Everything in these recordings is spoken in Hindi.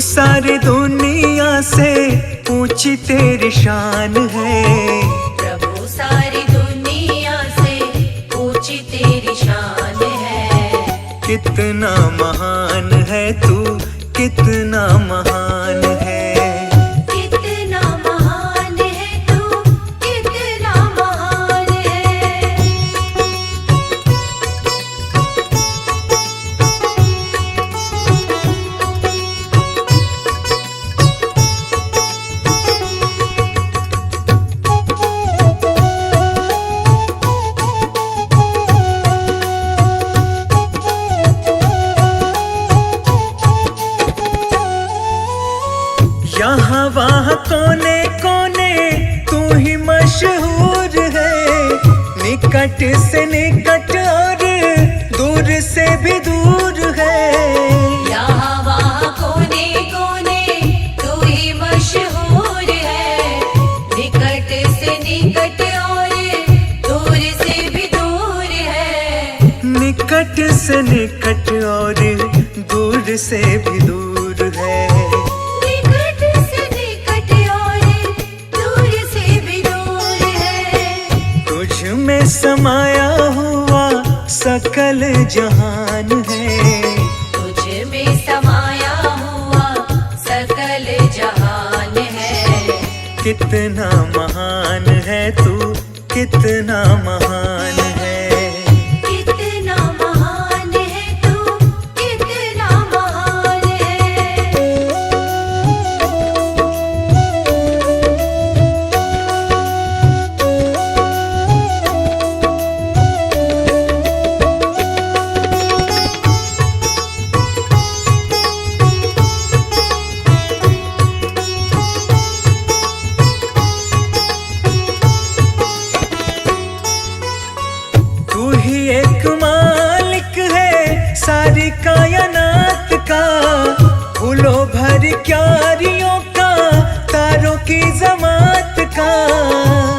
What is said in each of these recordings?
सारी दुनिया से ऊंची तेरी शान है। प्रभु सारी दुनिया से ऊंची तेरी शान है। कितना महान है तू, कितना महान है। कितना महान है तू, कितना महान है। यहाँ वहाँ कोने कोने तू ही मशहूर है। निकट से निकट और दूर से भी दूर है। यहाँ वहाँ कोने कोने तू ही मशहूर है। निकट से निकट और दूर से भी दूर है। निकट से निकट और दूर से भी दूर है। में समाया हुआ सकल जहान है। तुझ में समाया हुआ सकल जहान है। कितना महान है तू, कितना महान है। कितना महान है तू, कितना महान है। तू ही एक मालिक है सारी कायनात का। फूलों भर क्यारियों का, तारों की जमात का।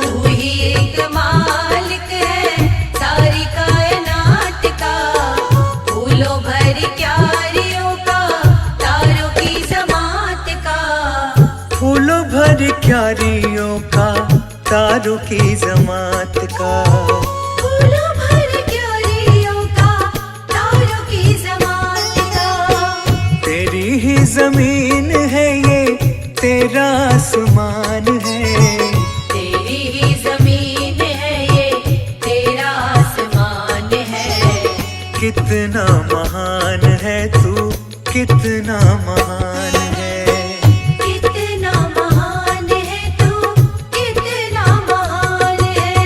तू ही एक मालिक है सारी कायनात का। फूलों भर क्यारियों का, तारों की जमात का। फूलों भर क्यारियों का, तारों की जमात का। फूलों भर क्यारियों का, तारों की जमात का। तेरी ही जमीन है ये, तेरा आसमान है। तेरी ही जमीन है ये, तेरा आसमान है। कितना महान है तू, कितना महान है। कितना महान है तू, कितना महान है।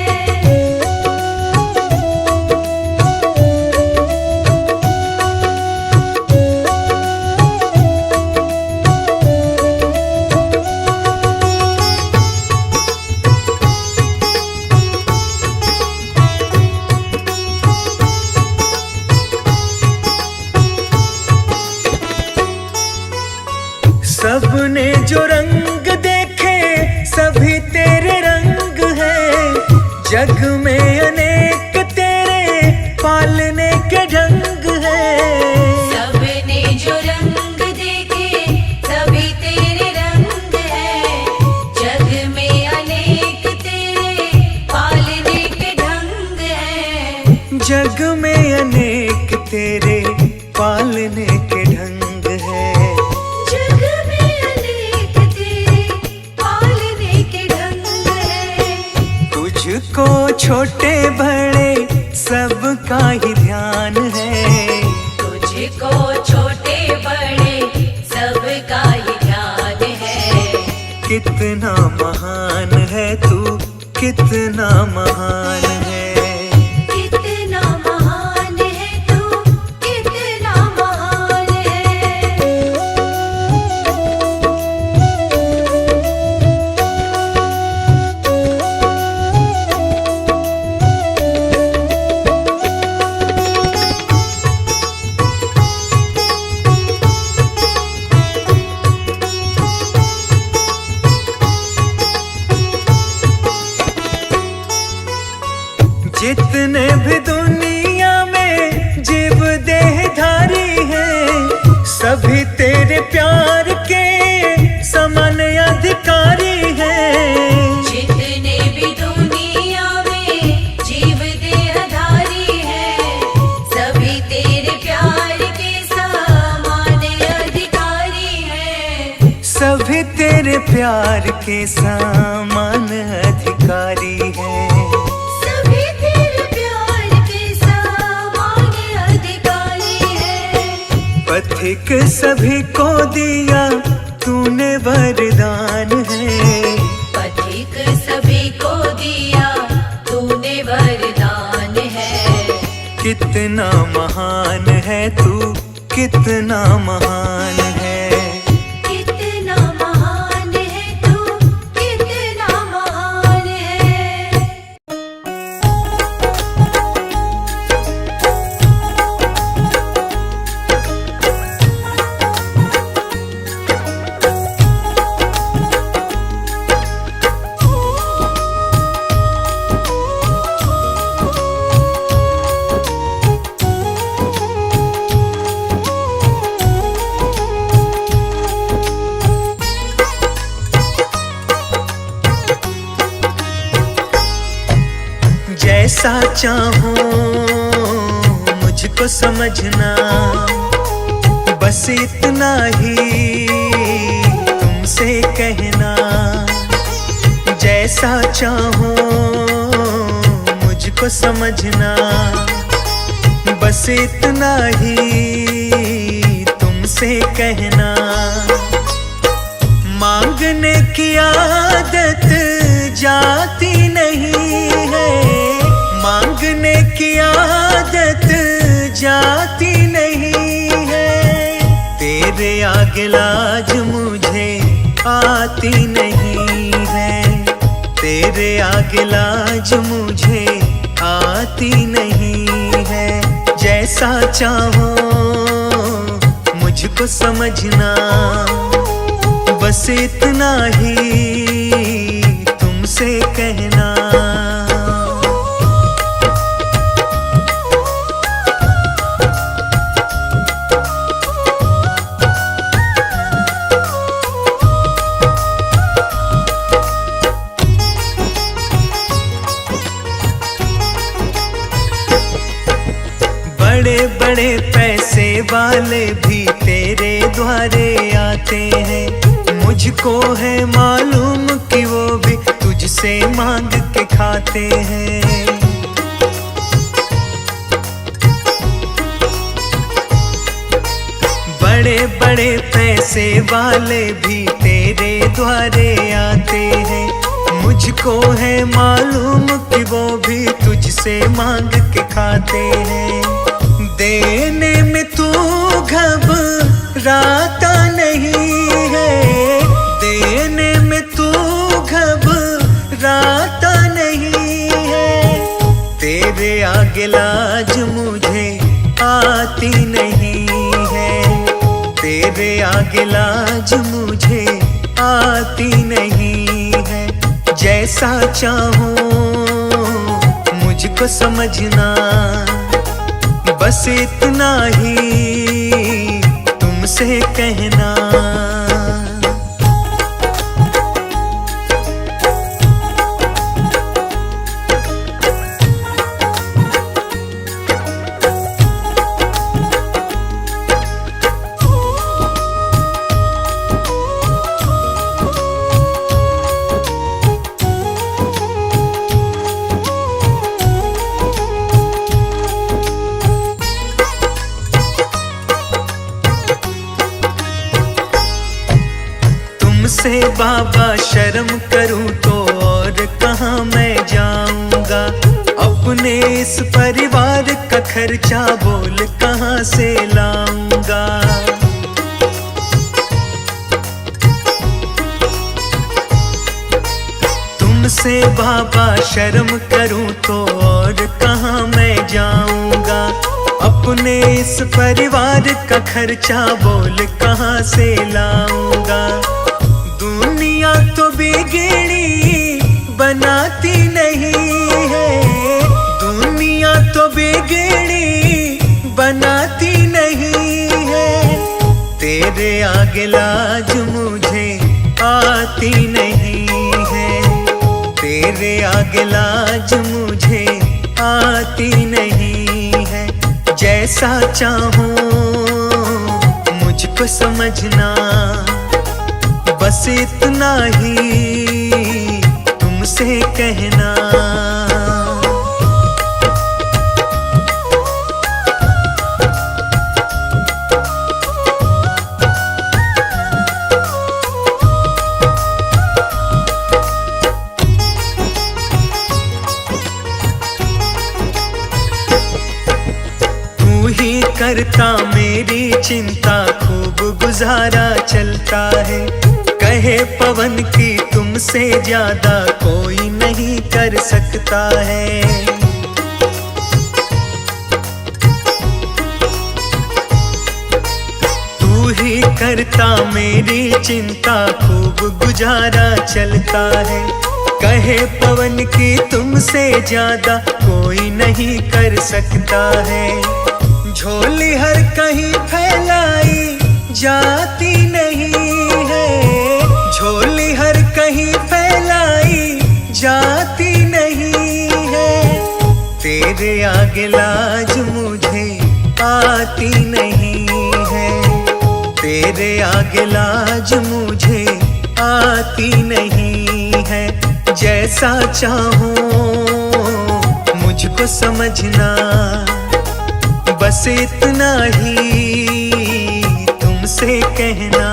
सबने जो रंग देखे सभी तेरे रंग है। जग में अनेक तेरे पालने के ढंग है। सबने जो रंग देखे सभी तेरे रंग है। जग में अनेक तेरे पालने के ढंग है। जग में अनेक तेरे पालने के ढंग है। जग में अनेक तेरे पालने के ढंग है। तुझको छोटे बड़े सबका ही ध्यान है। तुझको छोटे बड़े सबका ही ध्यान है। कितना महान है तू, कितना महान है। कितना महान है तू, कितना महान है। जितने भी दुनिया में जीव देहधारी हैं, सभी तेरे प्यार के के समान अधिकारी है। सभी तेरे प्यार के समान अधिकारी है। पथिक सभी को दिया तूने वरदान है। पथिक सभी को दिया तूने वरदान है। कितना महान है तू, कितना महान है। कितना महान है तू, कितना महान है। जैसा चाहो मुझको समझना, बस इतना ही तुमसे कहना। जैसा चाहो मुझको समझना, बस इतना ही तुमसे कहना। मांगने की आदत जाती नहीं है, मांगने की आदत जाती नहीं है। तेरे आगे लाज मुझे आती नहीं है, तेरे आगे लाज मुझे आती नहीं है। जैसा चाहो मुझको समझना, बस इतना ही तुमसे कहना। बड़े बड़े पैसे वाले भी तेरे द्वारे आते हैं। मुझको है मालूम कि वो भी तुझसे मांग के खाते हैं। बड़े बड़े पैसे वाले भी तेरे द्वारे आते हैं। मुझको है मालूम कि वो भी तुझसे मांग के खाते हैं। देने में तू घबराता नहीं है, देने में तू घबराता नहीं है। तेरे आगे लाज मुझे आती नहीं है, तेरे आगे लाज मुझे आती नहीं है। जैसा चाहो मुझको समझना, बस इतना ही तुमसे कहना। तुमसे बाबा शर्म करूं तो और कहाँ मैं जाऊंगा। अपने इस परिवार का खर्चा बोल कहाँ से लाऊंगा। तुमसे बाबा शर्म करूं तो और कहाँ मैं जाऊंगा। अपने इस परिवार का खर्चा बोल कहाँ से लाऊंगा। दुनिया तो बिगड़ी बनाती नहीं है, दुनिया तो बिगड़ी बनाती नहीं है। तेरे आगे लाज मुझे आती नहीं है, तेरे आगे लाज मुझे आती नहीं है। जैसा चाहो मुझको समझना, बस इतना ही तुमसे कहना। तू ही करता मेरी चिंता, खूब गुजारा चलता है। कहे पवन की तुमसे ज्यादा कोई नहीं कर सकता है। तू ही करता मेरी चिंता, खूब गुजारा चलता है। कहे पवन की तुमसे ज्यादा कोई नहीं कर सकता है। झोली हर कहीं फैलाई जाती नहीं है, झोली हर कहीं फैलाई जाती नहीं है। तेरे आगे लाज मुझे आती नहीं है, तेरे आगे लाज मुझे आती नहीं है। जैसा चाहो मुझको समझना, बस इतना ही तुमसे कहना।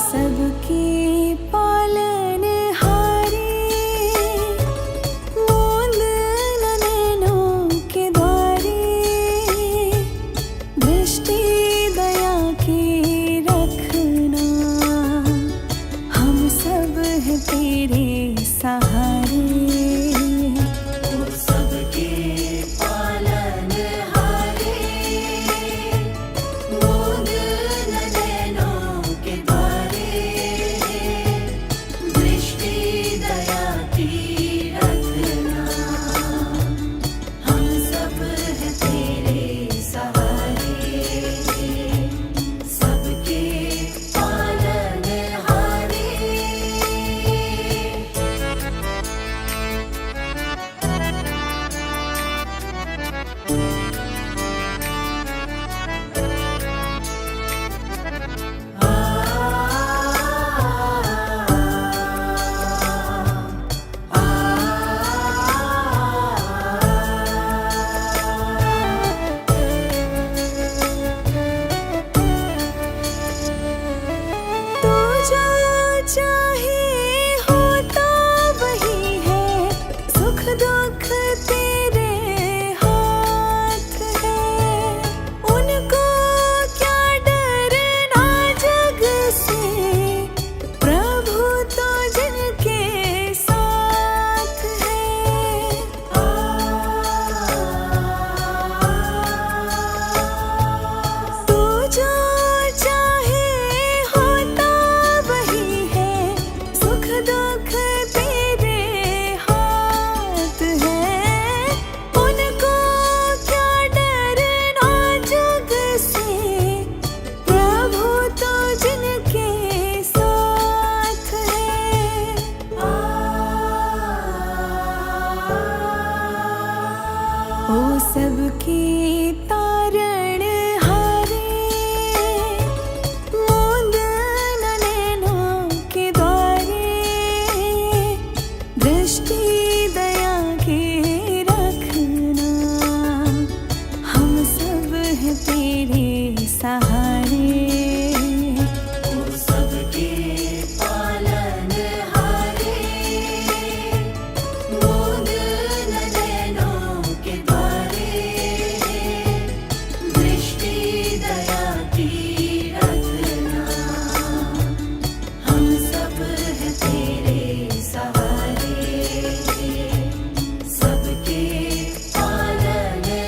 सबके पालनहारे, मूंद नयनों के द्वारे, दृष्टि दया के रखना, हम सब हैं तेरे सहारे। तू सबके पालनहारे, मूंद नयनों के द्वारे, दृष्टि दया की रखना, हम सब हैं तेरे सहारे। सबके पालनहारे। तू जो चाहे होता वही है, सुख दुख तेरे हाथ है। उनको क्या डरना जग से, प्रभु तो जिनके साथ है। तू जो चाहे होता वही है, सुख दुख तेरे हाथ है। उनको क्या डरना जग से, प्रभु तो जिनके साथ है। ओ सबके तारणहारे, मूंद नयनों के द्वारे, दृष्टि दया के रखना, हम सब हैं तेरे सहारे। तू सबके पालनहारे, मूंद नयनों के द्वारे, दृष्टि दया की रखना, हम सब हैं तेरे सहारे। सबके पालनहारे।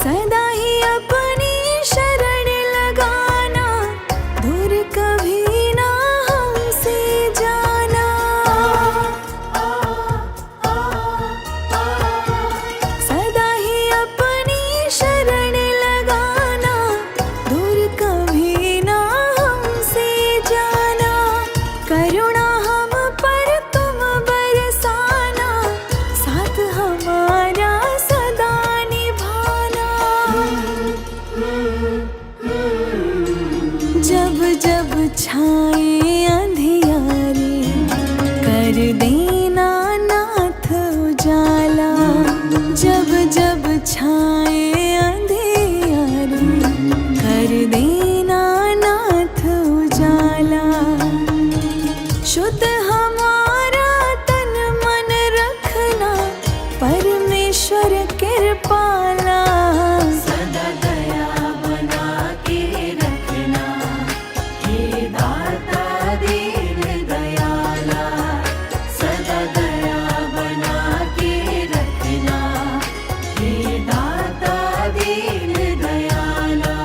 सदा ही अपनी शरण लगाना, दूर कभी ना हमसे जाना। सदा ही अपनी शरण लगाना, दूर कभी ना हमसे जाना। करुणा हम पर तुम बरसाना, साथ हमारा सदा निभाना। जब जब छाए अंधियारे, कर देना नाथ उजाला। जब जब छाए अंधियारे, कर देना नाथ उजाला। शुद्ध हमारा तन मन रखना, परमेश्वर कृपाला। सदा दया बना के रखना, हे दाता दीन दयाला। सदा दया बना के रखना, हे दाता दीन दयाला।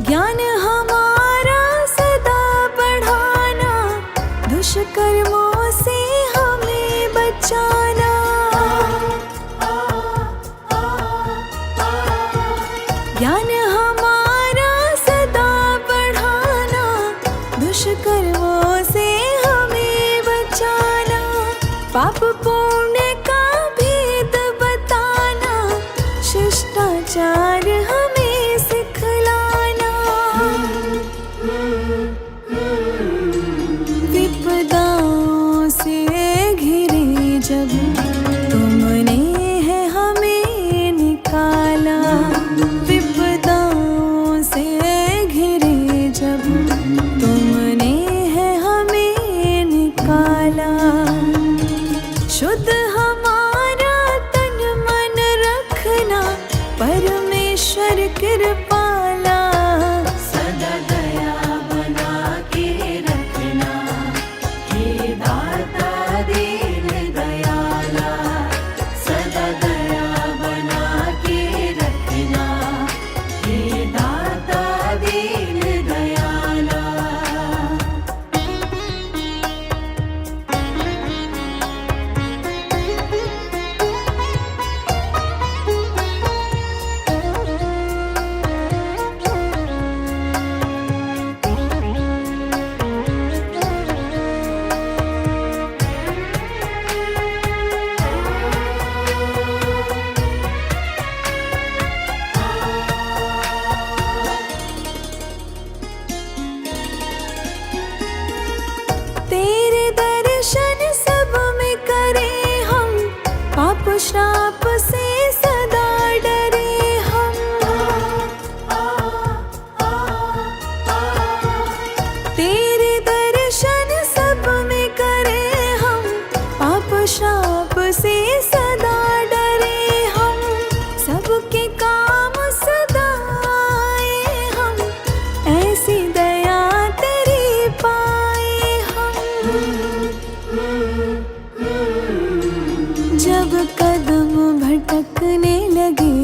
ज्ञान हमारा सदा बढ़ाना, दुष्कर्मों से हमें बचाना। ज्ञान हमारा सदा बढ़ाना, दुष्कर्मों से हमें बचाना। पाप पुण्य का भेद बताना, शिष्टाचार हमें सिखलाना। विपदाओं से घिरे जब, तुमने है हमें निकाला। विपदाओं से घिरे जब, तुमने है हमें निकाला। शुद्ध हमारा तन मन रखना, परमेश्वर कृपाला। सदा दया बना के रखना, हे दाता दीन दयाला। सदा दया बना के रखना, हे दाता दीन दयाला। तेरे दर्शन सब में करें हम, पाप श्राप से सदा डरे हम। तेरे दर्शन सब में करें हम, पाप श्राप से सदा डरे हम। सबके काम सदा आए हम, ऐसी दया तेरी पाए हम। जब कदम भटकने लगे,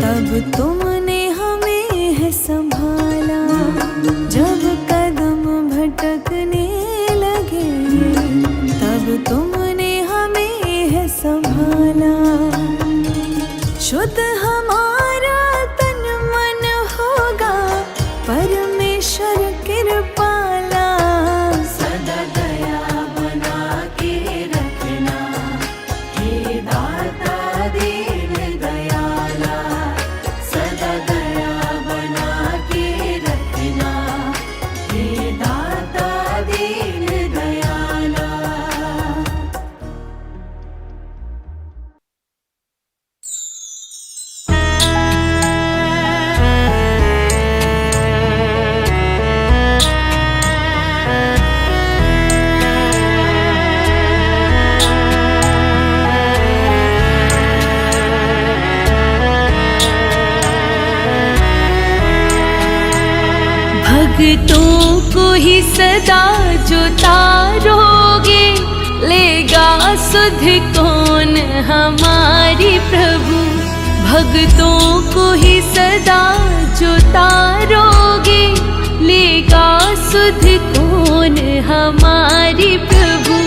तब तुमने हमें है संभाला। जब कदम भटकने लगे, तब तुमने हमें है संभाला। शुद्ध हमारा तन मन होगा, परमेश्वर कृपाला। सदा दया बना के रखना, हे दाता दीन दयाला। सदा दया बना के रखना, हे दाता दीन दयाला। भक्तों को ही सदा जो तारोगे, लेगा सुध कौन हमारी प्रभु। भक्तों को ही सदा जो तारोगे, लेगा सुध कौन हमारी प्रभु।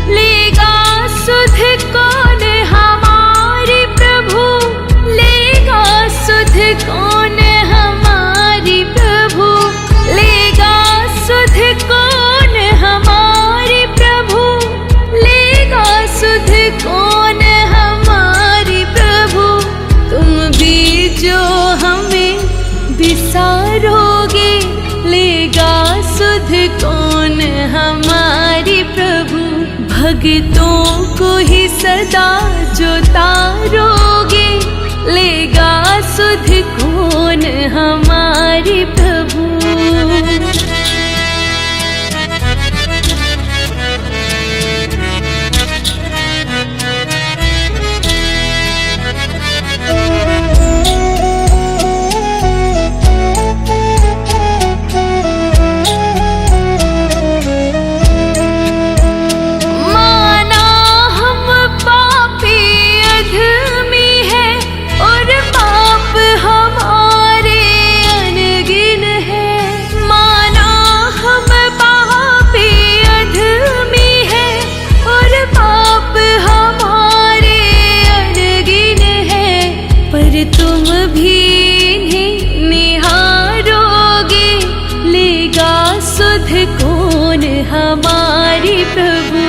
लेगा सुध कौन हमारी प्रभु, लेगा सुध कौन हमारी प्रभु। लेगा सुध कौन हमारी प्रभु, लेगा सुध कौन हमारी प्रभु। तुम भी जो हमें बिसारोगे, लेगा सुध कौन हमारी प्रभु। भक्तों को ही सदा जो तारोगे, लेगा सुध कौन हमारी प्रभु। हमारी प्रभु,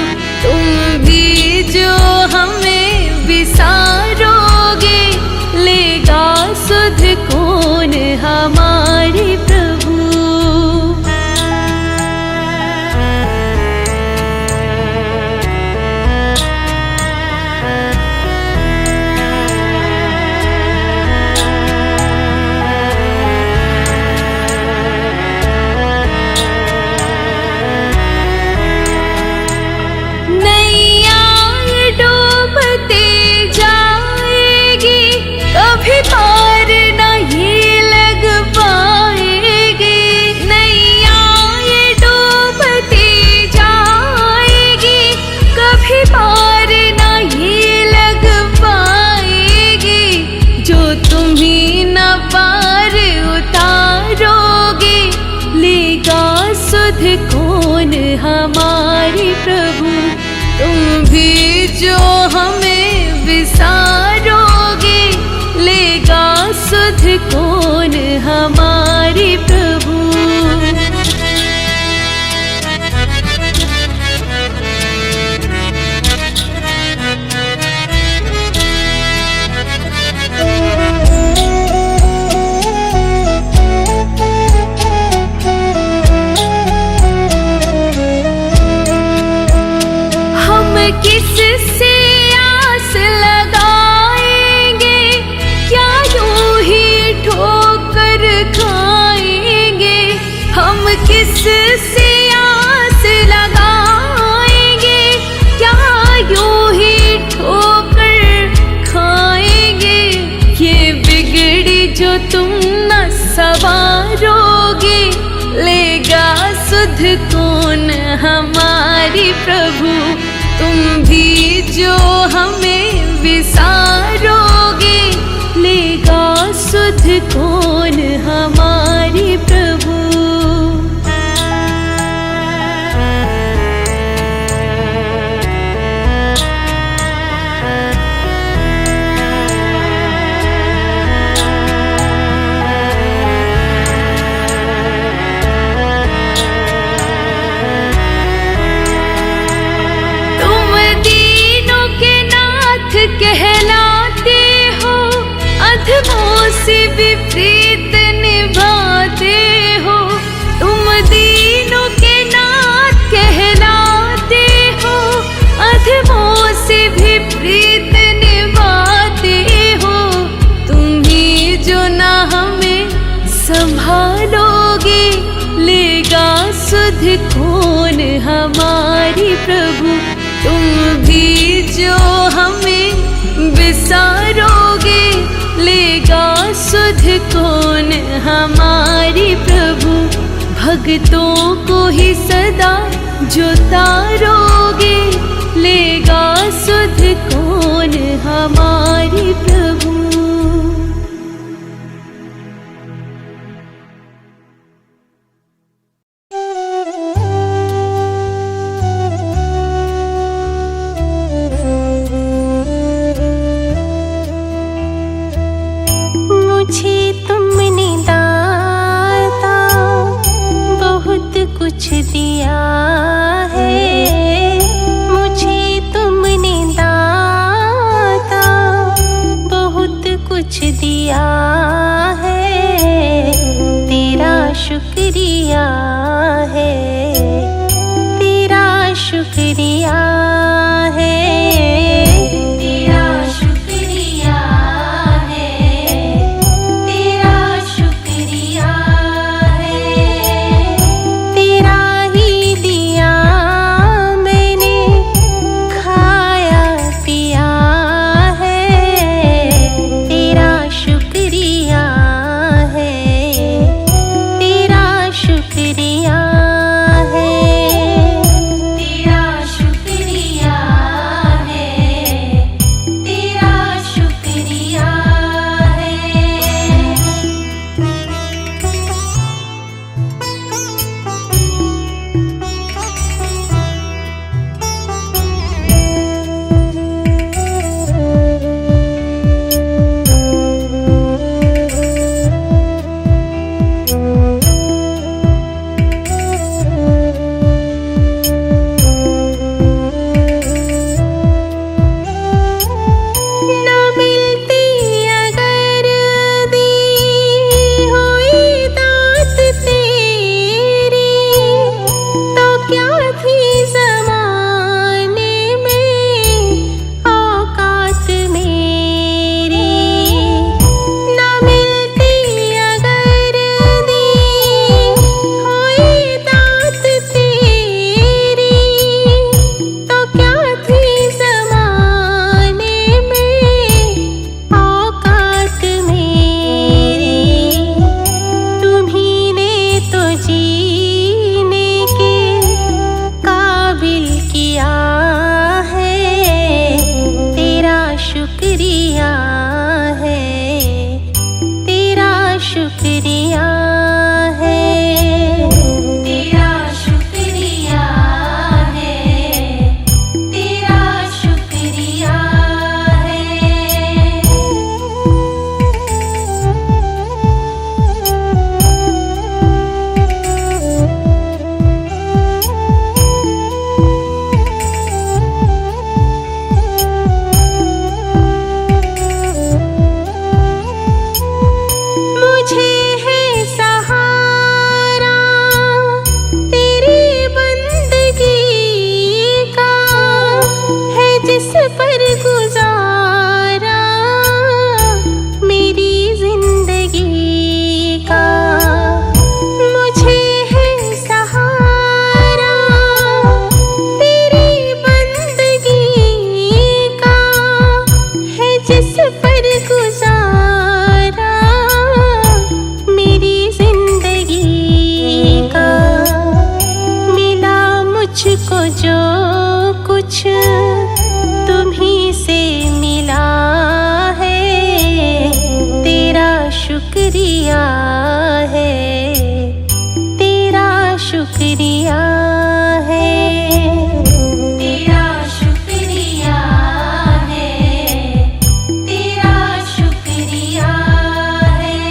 तुम भी जो हमें विसारोगे, लेगा सुध कौन हमारी प्रभु। कौन हमारी प्रभु, तुम भी जो हमें विसारोगे, लेगा सुध कौन हमारी प्रभु। किससे आस लगाएंगे, क्या यूं ही ठोकर खाएंगे। हम किससे आस लगाएंगे, क्या यूं ही ठोकर खाएंगे। ये बिगड़ी जो तुम न सवारोगे, लेगा सुध कौन हमारी प्रभु। तुम भी जो हमें विसारोगे, लेगा सुध कौन हमारी प्रभु। कहलाते हो, अधमों से विपरीत निभाते हो। तुम दीनों के नाथ कहलाते हो, अधमों से विपरीत निभाते हो। तुम ही जो ना हमें संभालोगे, लेगा सुध कौन हमारी प्रभु। तुम भी जो हमें विसारोगे, लेगा सुध कौन हमारी प्रभु। भक्तों को ही सदा जो तारोगे, लेगा सुध कौन हमारे प्रभु। मुझे तुमने दाता बहुत कुछ दिया है, मुझे तुमने दाता बहुत कुछ दिया है, तेरा शुक्रिया है, तेरा शुक्रिया है, तेरा शुक्रिया है, तेरा शुक्रिया है, तेरा ही दिया मैंने खाया पिया है, तेरा शुक्रिया है, तेरा शुक्रिया है, तेरा शुक्रिया है, तेरा शुक्रिया है। न मिलती अगर दी हुई दात तेरी, तो क्या थी ज़माने में औकात मेरी। न मिलती अगर दी हुई दात तेरी, तो क्या थी ज़माने में औकात मेरी। तुम्ही ने तो जीने के काबिल किया है, तेरा शुक्रिया है, तेरा शुक्रिया है, तेरा शुक्रिया है, तेरा शुक्रिया है। मुझे है सहारा तेरी बंदगी का, है जिस पर गुजारा मेरी जिंदगी का। मुझे है सहारा तेरी बंदगी का, है जिस पर गुजारा मेरी जिंदगी का। मिला मुझको जो कुछ तुम्ही से मिला है, तेरा शुक्रिया है, तेरा शुक्रिया है, तेरा शुक्रिया है, तेरा शुक्रिया है।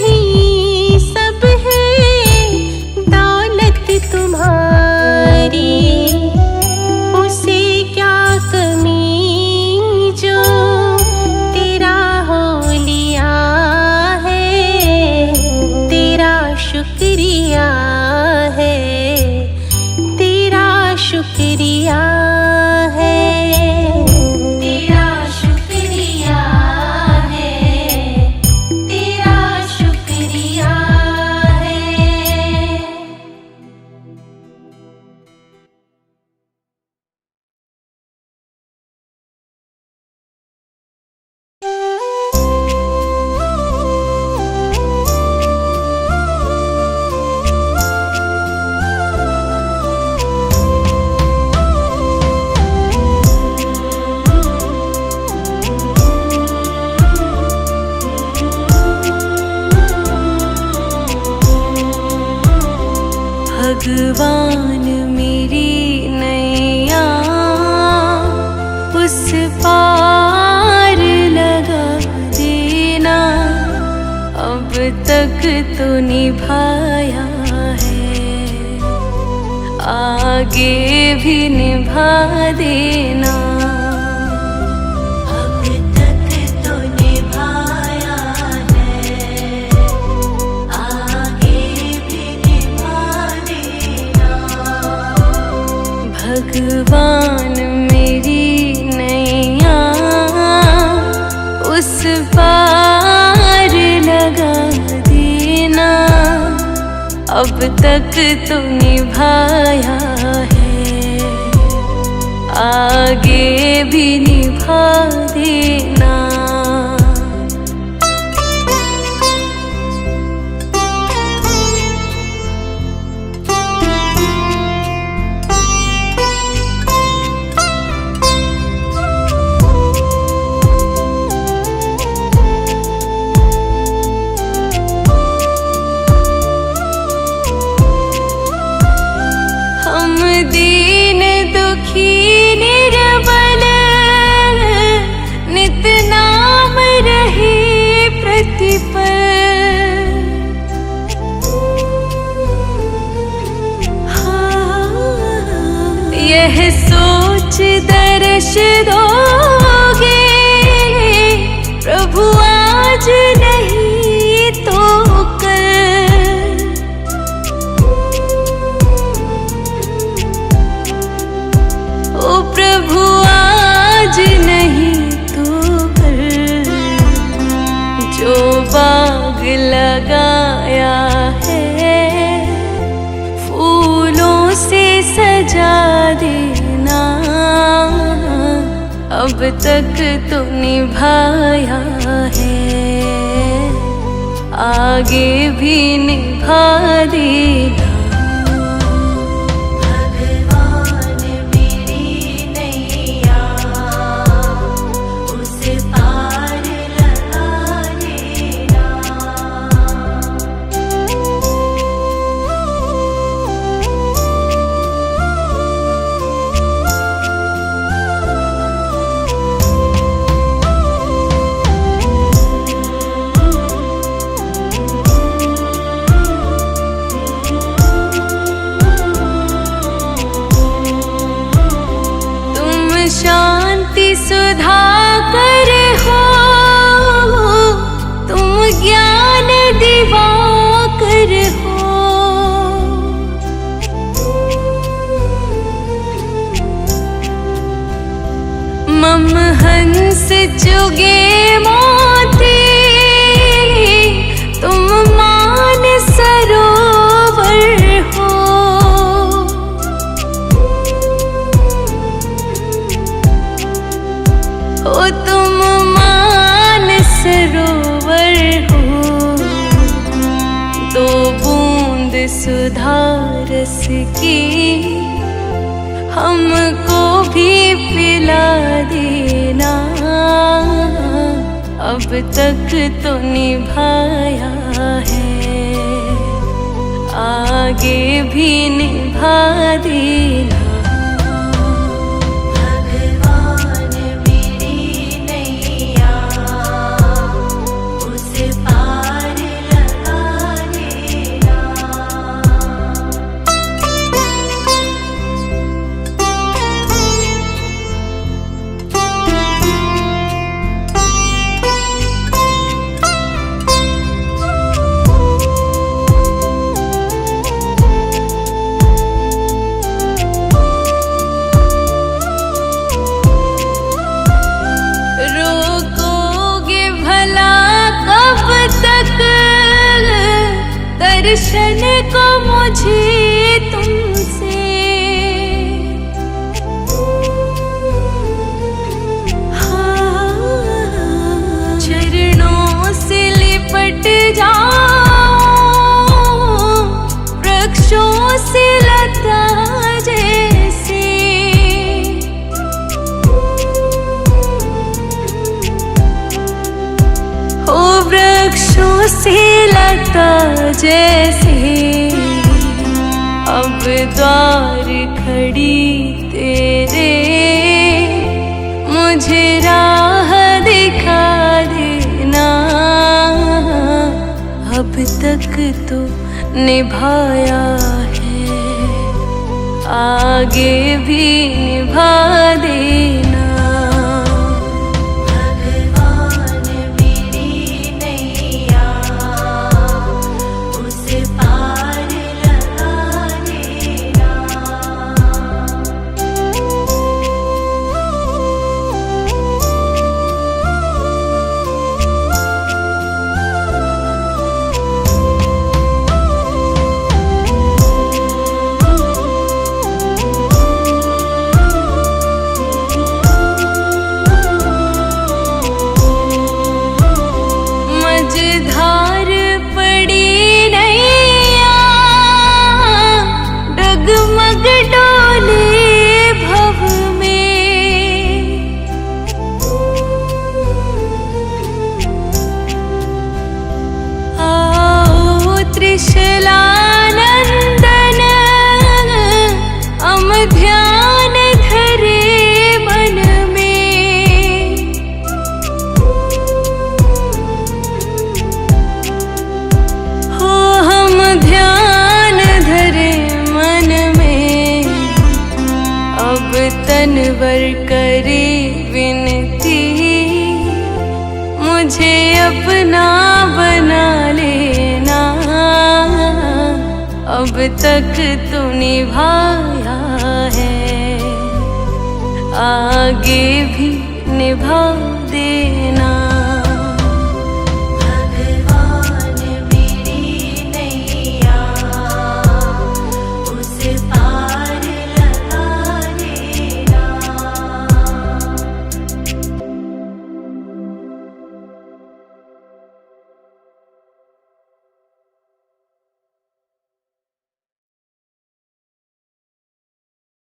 ही सब है दौलत तुम्हारी, उसे क्या कमी जो तेरा हो लिया है। तेरा शुक्रिया है, तेरा शुक्रिया है, तेरा शुक्रिया है, तेरा शुक्रिया है। भगवान मेरी नैया उस पार लगा देना, अब तक तो निभाया है, आगे भी निभा देना। अब तक तो निभाया है, आगे भी निभा देना। भगवान मेरी नैया उस पार लगा देना, अब तक तो निभाया है, आगे भी निभा देना। हम दीन दुखी निर्बल नित नाम रहे प्रतिपल। यह सोच दर्श दोगे प्रभु आज नहीं तो कल। ओ प्रभु आज नहीं तो कल, जो बाग लगाया है फूलों से सजा देना, अब तक तो निभाया है, आगे भी निभा देना। भगवान मेरी नैया उस पार लगा देना। शांति सुधा कर हो, तुम ज्ञान दिवाकर हो। मम हंस चुगे मोती, तुम मान सरोवर हो। ओ तुम मान सरोवर हो, दो बूंद सुधा रस की हमको भी पिला देना, अब तक तो निभाया है, आगे भी निभा देना। भगवान मेरी नैया उस पार लगा दर्शन को मुझे तुमसे, हाँ, चरणों से लिपट जाओ वृक्षों से लता जैसे, ओ वृक्षों से लता जैसे अब द्वार खड़ी तेरे, मुझे राह दिखा देना। अब तक तो निभाया है, आगे भी निभा देना। भगवान मेरी नैया उस पार लगा देना। मझधार पड़ी नैया डगमग डोले भव में, आओ त्रिशलानंदन हम ध्यान धरे मन में, हो हम ध्यान धरे मन में। अब तनवर करे विनती, मुझे अपना बना लेना। अब तक तो निभाया है, आगे भी निभा दे